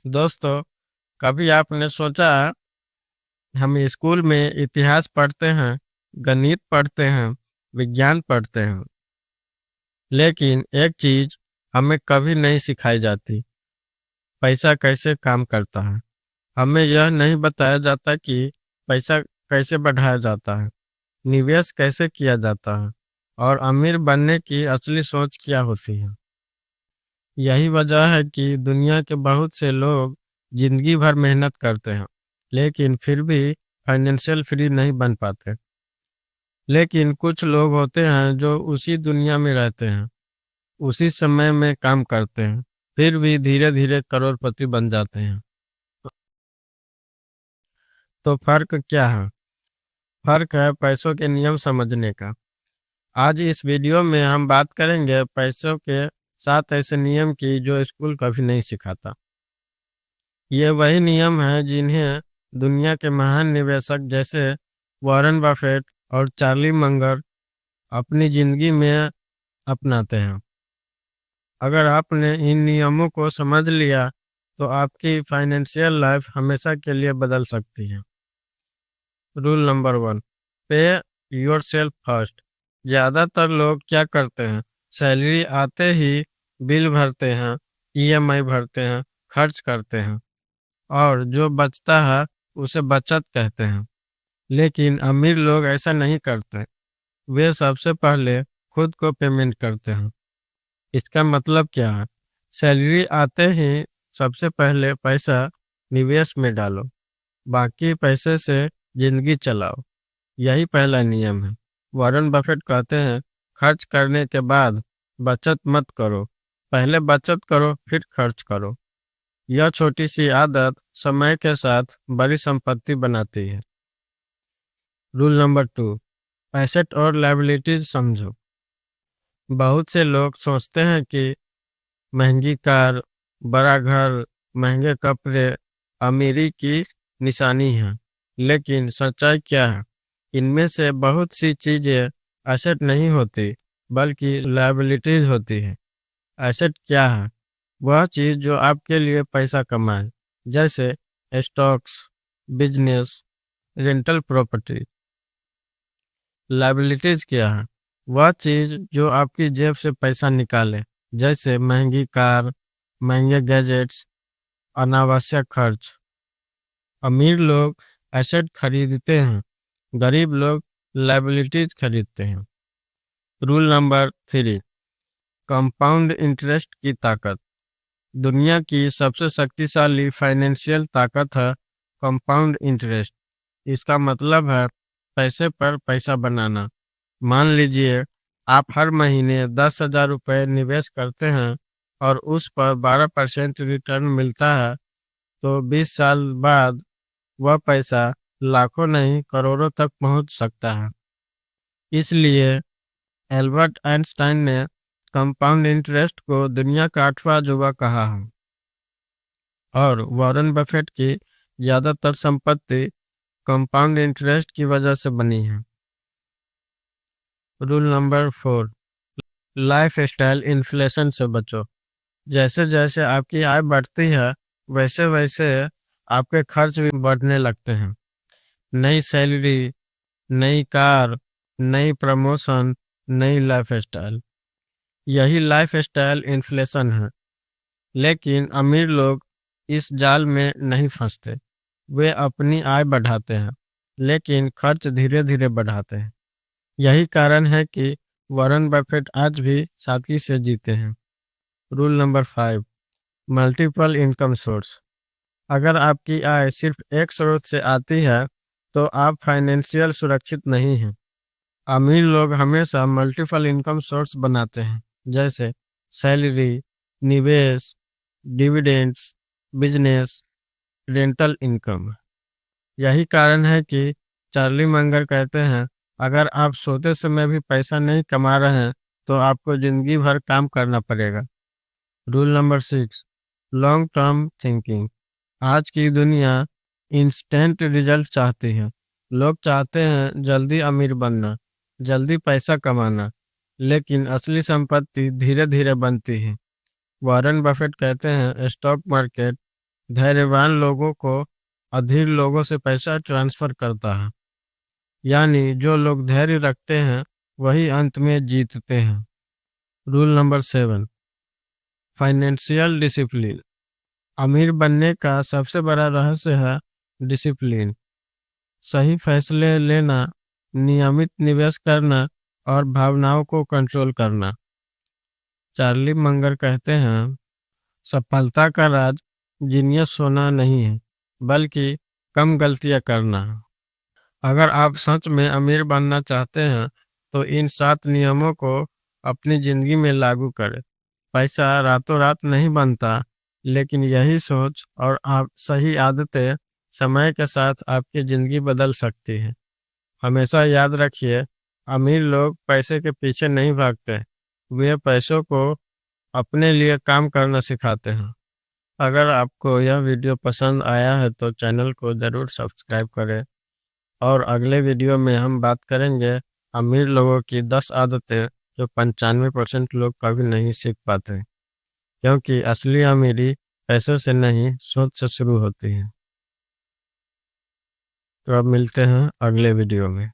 दोस्तों, कभी आपने सोचा हम स्कूल में इतिहास पढ़ते हैं, गणित पढ़ते हैं, विज्ञान पढ़ते हैं, लेकिन एक चीज हमें कभी नहीं सिखाई जाती, पैसा कैसे काम करता है। हमें यह नहीं बताया जाता कि पैसा कैसे बढ़ाया जाता है, निवेश कैसे किया जाता है और अमीर बनने की असली सोच क्या होती है। यही वजह है कि दुनिया के बहुत से लोग जिंदगी भर मेहनत करते हैं, लेकिन फिर भी फाइनेंशियल फ्री नहीं बन पाते। लेकिन कुछ लोग होते हैं जो उसी दुनिया में रहते हैं, उसी समय में काम करते हैं, फिर भी धीरे धीरे करोड़पति बन जाते हैं। तो फर्क क्या है? फर्क है पैसों के नियम समझने का। आज इस वीडियो में हम बात करेंगे पैसों के 7 ऐसे नियम की जो स्कूल कभी नहीं सिखाता। ये वही नियम हैं जिन्हें दुनिया के महान निवेशक जैसे वॉरेन बफेट और चार्ली मंगर अपनी जिंदगी में अपनाते हैं। अगर आपने इन नियमों को समझ लिया तो आपकी फाइनेंशियल लाइफ हमेशा के लिए बदल सकती है। रूल नंबर 1, पे योरसेल्फ फर्स्ट। ज़्यादातर लोग क्या करते हैं, सैलरी आते ही बिल भरते हैं, ईएमआई भरते हैं, खर्च करते हैं और जो बचता है उसे बचत कहते हैं। लेकिन अमीर लोग ऐसा नहीं करते। वे सबसे पहले खुद को पेमेंट करते हैं। इसका मतलब क्या है? सैलरी आते ही सबसे पहले पैसा निवेश में डालो, बाकी पैसे से जिंदगी चलाओ। यही पहला नियम है। वॉरेन बफेट कहते हैं, खर्च करने के बाद बचत मत करो, पहले बचत करो फिर खर्च करो। यह छोटी सी आदत समय के साथ बड़ी संपत्ति बनाती है। रूल नंबर 2, एसेट और लायबिलिटीज समझो। बहुत से लोग सोचते हैं कि महंगी कार, बड़ा घर, महंगे कपड़े अमीरी की निशानी है, लेकिन सच्चाई क्या है? इनमें से बहुत सी चीजें एसेट नहीं होती, बल्कि लायबिलिटीज होती है। एसेट क्या है? वह चीज जो आपके लिए पैसा कमाए, जैसे stocks, business, rental property. Liabilities क्या है? वह चीज जो आपकी जेब से पैसा निकाले, जैसे महंगी कार, महंगे गैजेट्स, अनावश्यक खर्च। अमीर लोग एसेट खरीदते हैं, गरीब लोग लायबिलिटीज खरीदते हैं। रूल नंबर 3, कंपाउंड इंटरेस्ट की ताकत। दुनिया की सबसे शक्तिशाली फाइनेंशियल ताकत है कंपाउंड इंटरेस्ट। इसका मतलब है पैसे पर पैसा बनाना। मान लीजिए आप हर महीने 10,000 रुपये निवेश करते हैं और उस पर 12% रिटर्न मिलता है, तो 20 साल बाद वह पैसा लाखों नहीं करोड़ों तक पहुंच सकता है। इसलिए एल्बर्ट आइंस्टाइन ने कंपाउंड इंटरेस्ट को दुनिया का 8वां अजूबा कहा है और वॉरेन बफेट की ज़्यादातर संपत्ति कंपाउंड इंटरेस्ट की वजह से बनी है। Rule number 4, life style inflation से बचो। जैसे जैसे आपकी आय बढ़ती है, वैसे वैसे आपके खर्च भी बढ़ने लगते हैं। नई सैलरी, नई कार, नई प्रमोशन, नई लाइफ स्टाइल। यही लाइफ स्टाइल इन्फ्लेशन है। लेकिन अमीर लोग इस जाल में नहीं फंसते। वे अपनी आय बढ़ाते हैं, लेकिन खर्च धीरे धीरे बढ़ाते हैं। यही कारण है कि वॉरेन बफेट आज भी सादगी से जीते हैं। Rule number 5, multiple income source. अगर आपकी आय सिर्फ एक स्रोत से आती है तो आप फाइनेंशियल सुरक्षित नहीं हैं। अमीर लोग हमेशा मल्टीपल इनकम सोर्स बनाते हैं, जैसे सैलरी, निवेश, डिविडेंड्स, बिजनेस, रेंटल इनकम। यही कारण है कि चार्ली मंगर कहते हैं, अगर आप सोते समय भी पैसा नहीं कमा रहे हैं तो आपको जिंदगी भर काम करना पड़ेगा। Rule number 6, long term thinking. आज की दुनिया इंस्टेंट रिजल्ट चाहती है। लोग चाहते हैं जल्दी अमीर बनना, जल्दी पैसा कमाना, लेकिन असली संपत्ति धीरे धीरे बनती है। वॉरेन बफेट कहते हैं, स्टॉक मार्केट धैर्यवान लोगों को अधीर लोगों से पैसा ट्रांसफर करता है। यानी जो लोग धैर्य रखते हैं वही अंत में जीतते हैं। Rule number 7, financial discipline. अमीर बनने का सबसे बड़ा रहस्य है डिसिप्लिन। सही फैसले लेना, नियमित निवेश करना और भावनाओं को कंट्रोल करना। चार्ली मंगर कहते हैं, सफलता का राज जीनियस होना नहीं है, बल्कि कम गलतियां करना है। अगर आप सच में अमीर बनना चाहते हैं तो इन 7 नियमों को अपनी जिंदगी में लागू करें। पैसा रातों रात नहीं बनता, लेकिन यही सोच और आप सही आदतें समय के साथ आपकी जिंदगी बदल सकती हैं। हमेशा याद रखिए, अमीर लोग पैसे के पीछे नहीं भागते, वे पैसों को अपने लिए काम करना सिखाते हैं। अगर आपको यह वीडियो पसंद आया है तो चैनल को ज़रूर सब्सक्राइब करें और अगले वीडियो में हम बात करेंगे अमीर लोगों की 10 आदतें जो 95% लोग कभी नहीं सीख पाते, क्योंकि असली अमीरी पैसों से नहीं, सोच से शुरू होती है। तो अब मिलते हैं अगले वीडियो में।